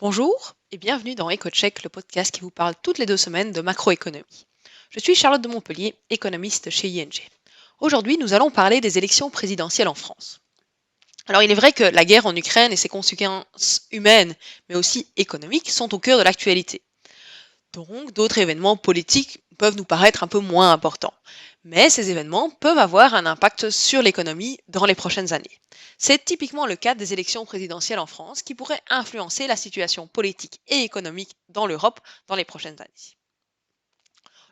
Bonjour et bienvenue dans EcoCheck, le podcast qui vous parle toutes les 2 semaines de macroéconomie. Je suis Charlotte de Montpellier, économiste chez ING. Aujourd'hui, nous allons parler des élections présidentielles en France. Alors, il est vrai que la guerre en Ukraine et ses conséquences humaines, mais aussi économiques, sont au cœur de l'actualité. Donc, d'autres événements politiques peuvent nous paraître un peu moins importants. Mais ces événements peuvent avoir un impact sur l'économie dans les prochaines années. C'est typiquement le cas des élections présidentielles en France qui pourraient influencer la situation politique et économique dans l'Europe dans les prochaines années.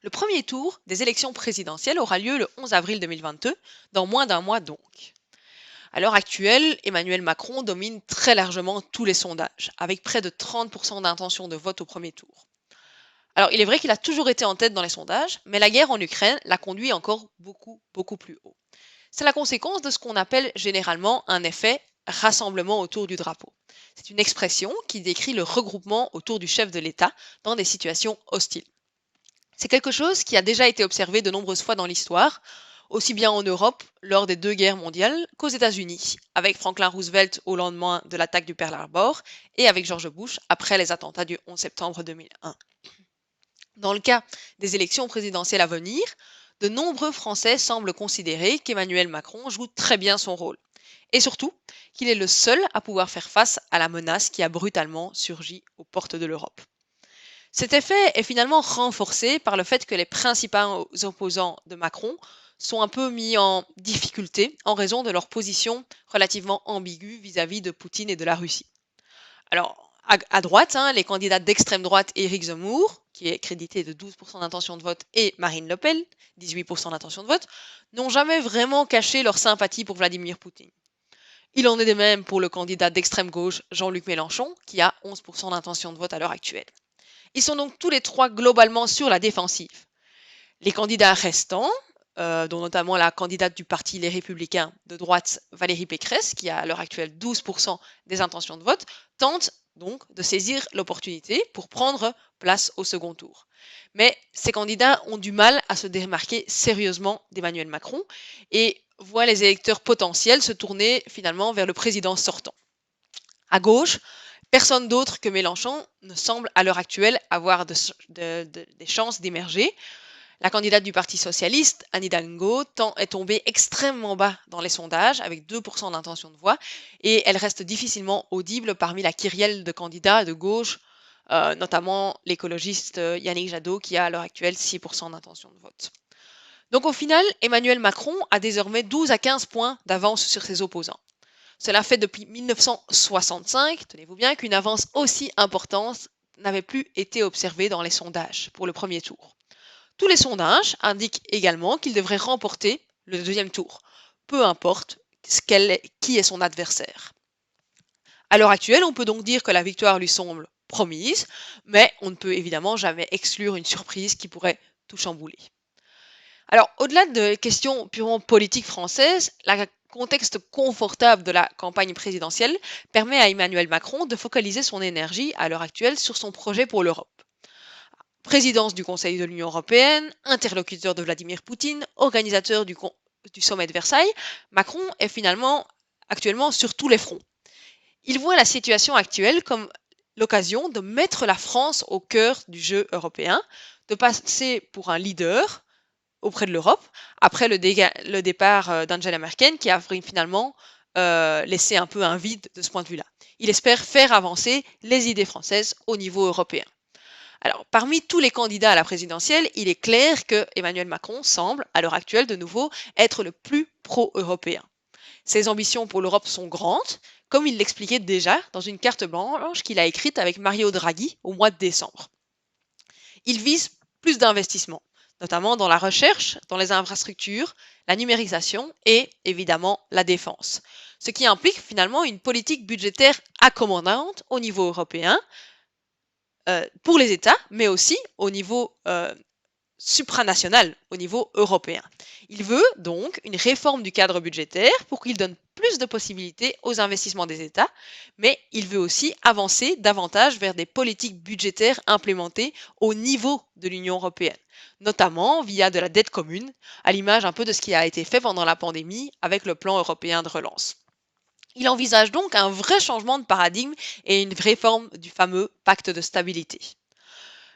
Le premier tour des élections présidentielles aura lieu le 11 avril 2022, dans moins d'un mois donc. À l'heure actuelle, Emmanuel Macron domine très largement tous les sondages, avec près de 30% d'intention de vote au premier tour. Alors, il est vrai qu'il a toujours été en tête dans les sondages, mais la guerre en Ukraine l'a conduit encore beaucoup plus haut. C'est la conséquence de ce qu'on appelle généralement un effet rassemblement autour du drapeau. C'est une expression qui décrit le regroupement autour du chef de l'État dans des situations hostiles. C'est quelque chose qui a déjà été observé de nombreuses fois dans l'histoire, aussi bien en Europe lors des 2 guerres mondiales qu'aux États-Unis, avec Franklin Roosevelt au lendemain de l'attaque du Pearl Harbor et avec George Bush après les attentats du 11 septembre 2001. Dans le cas des élections présidentielles à venir, de nombreux Français semblent considérer qu'Emmanuel Macron joue très bien son rôle. Et surtout, qu'il est le seul à pouvoir faire face à la menace qui a brutalement surgi aux portes de l'Europe. Cet effet est finalement renforcé par le fait que les principaux opposants de Macron sont un peu mis en difficulté en raison de leur position relativement ambiguë vis-à-vis de Poutine et de la Russie. Alors, à droite, les candidats d'extrême droite, Éric Zemmour, qui est crédité de 12% d'intention de vote, et Marine Le Pen, 18% d'intention de vote, n'ont jamais vraiment caché leur sympathie pour Vladimir Poutine. Il en est de même pour le candidat d'extrême gauche, Jean-Luc Mélenchon, qui a 11% d'intention de vote à l'heure actuelle. Ils sont donc tous les trois globalement sur la défensive. Les candidats restants, dont notamment la candidate du parti Les Républicains de droite, Valérie Pécresse, qui a à l'heure actuelle 12% des intentions de vote, tentent donc de saisir l'opportunité pour prendre place au second tour. Mais ces candidats ont du mal à se démarquer sérieusement d'Emmanuel Macron et voient les électeurs potentiels se tourner finalement vers le président sortant. À gauche, personne d'autre que Mélenchon ne semble à l'heure actuelle avoir des chances d'émerger. La candidate du Parti socialiste, Anne Hidalgo, est tombée extrêmement bas dans les sondages, avec 2% d'intention de voix, et elle reste difficilement audible parmi la kyrielle de candidats de gauche, notamment l'écologiste Yannick Jadot, qui a à l'heure actuelle 6% d'intention de vote. Donc au final, Emmanuel Macron a désormais 12 à 15 points d'avance sur ses opposants. Cela fait depuis 1965, tenez-vous bien, qu'une avance aussi importante n'avait plus été observée dans les sondages pour le premier tour. Tous les sondages indiquent également qu'il devrait remporter le deuxième tour, peu importe qui est son adversaire. À l'heure actuelle, on peut donc dire que la victoire lui semble promise, mais on ne peut évidemment jamais exclure une surprise qui pourrait tout chambouler. Alors, au-delà de questions purement politiques françaises, le contexte confortable de la campagne présidentielle permet à Emmanuel Macron de focaliser son énergie à l'heure actuelle sur son projet pour l'Europe. Présidence du Conseil de l'Union européenne, interlocuteur de Vladimir Poutine, organisateur du sommet de Versailles, Macron est finalement actuellement sur tous les fronts. Il voit la situation actuelle comme l'occasion de mettre la France au cœur du jeu européen, de passer pour un leader auprès de l'Europe, après le départ d'Angela Merkel, qui a finalement laissé un peu un vide de ce point de vue-là. Il espère faire avancer les idées françaises au niveau européen. Alors, parmi tous les candidats à la présidentielle, il est clair que Emmanuel Macron semble, à l'heure actuelle de nouveau, être le plus pro-européen. Ses ambitions pour l'Europe sont grandes, comme il l'expliquait déjà dans une carte blanche qu'il a écrite avec Mario Draghi au mois de décembre. Il vise plus d'investissements, notamment dans la recherche, dans les infrastructures, la numérisation et évidemment la défense. Ce qui implique finalement une politique budgétaire accommodante au niveau européen, pour les États, mais aussi au niveau supranational, au niveau européen. Il veut donc une réforme du cadre budgétaire pour qu'il donne plus de possibilités aux investissements des États, mais il veut aussi avancer davantage vers des politiques budgétaires implémentées au niveau de l'Union européenne, notamment via de la dette commune, à l'image un peu de ce qui a été fait pendant la pandémie avec le plan européen de relance. Il envisage donc un vrai changement de paradigme et une réforme du fameux pacte de stabilité.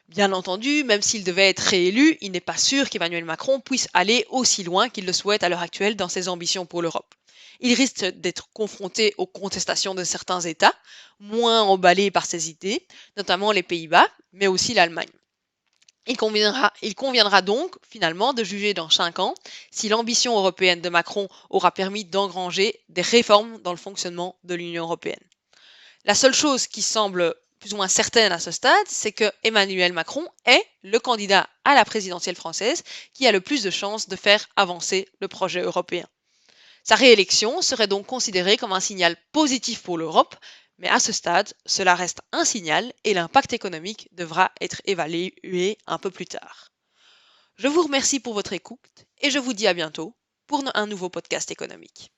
Bien entendu, même s'il devait être réélu, il n'est pas sûr qu'Emmanuel Macron puisse aller aussi loin qu'il le souhaite à l'heure actuelle dans ses ambitions pour l'Europe. Il risque d'être confronté aux contestations de certains États, moins emballés par ses idées, notamment les Pays-Bas, mais aussi l'Allemagne. Il conviendra donc, finalement, de juger dans 5 ans si l'ambition européenne de Macron aura permis d'engranger des réformes dans le fonctionnement de l'Union européenne. La seule chose qui semble plus ou moins certaine à ce stade, c'est que Emmanuel Macron est le candidat à la présidentielle française qui a le plus de chances de faire avancer le projet européen. Sa réélection serait donc considérée comme un signal positif pour l'Europe, mais à ce stade, cela reste un signal et l'impact économique devra être évalué un peu plus tard. Je vous remercie pour votre écoute et je vous dis à bientôt pour un nouveau podcast économique.